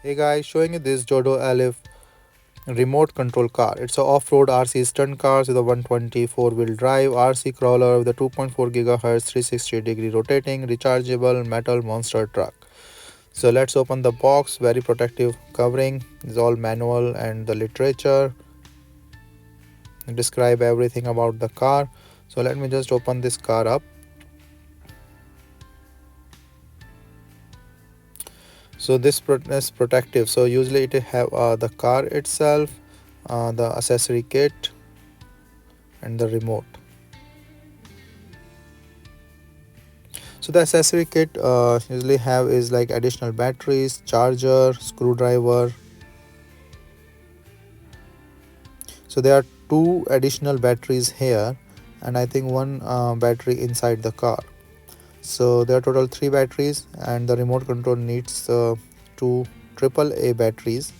Hey guys, showing you this DoDoeleph remote control car. It's a off-road RC stunt cars with a 124 wheel drive, RC crawler with a 2.4 GHz 360-degree rotating, rechargeable metal monster truck. So let's open the box. Very protective covering. It's all manual and the literature describe everything about the car. So let me just open this car up. So this is protective. So usually it have the car itself, the accessory kit, and the remote. So the accessory kit usually have is like additional batteries, charger, screwdriver. So there are two additional batteries here, and I think one battery inside the car. So there are total 3 batteries, and the remote control needs two AAA batteries.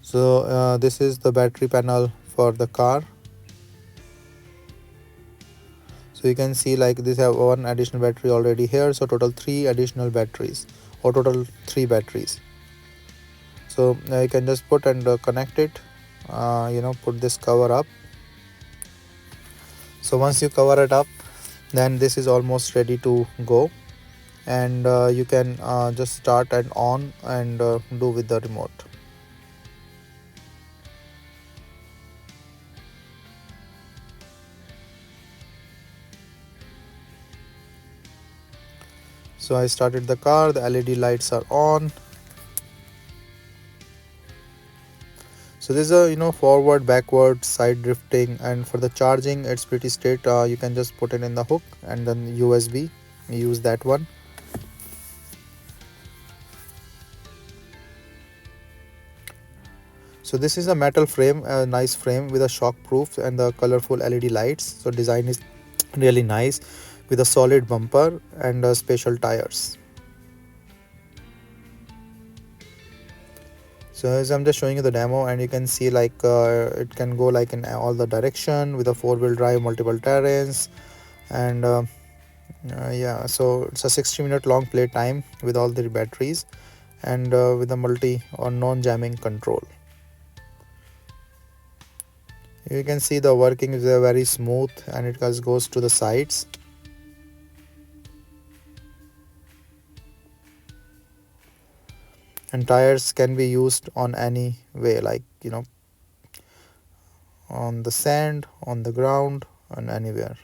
So this is the battery panel for the car. So you can see like this have one additional battery already here, so total 3 additional batteries, or total 3 batteries. So you can just put and connect it, put this cover up. So once you cover it up, then this is almost ready to go, and you can just start and on and do with the remote. So I started the car, the LED lights are on. So this is a forward, backward, side drifting, and for the charging it's pretty straight. You can just put it in the hook and then USB, use that one. So this is a metal frame, a nice frame with a shock proof and the colorful LED lights. So design is really nice with a solid bumper and special tires. So as I'm just showing you the demo, and you can see like it can go like in all the direction with a 4-wheel drive, multiple terrains, and yeah, so it's a 60-minute long play time with all the batteries, and with a multi or non-jamming control. You can see the working is very smooth, and it just goes to the sides. And tires can be used on any way, like on the sand, on the ground, and anywhere.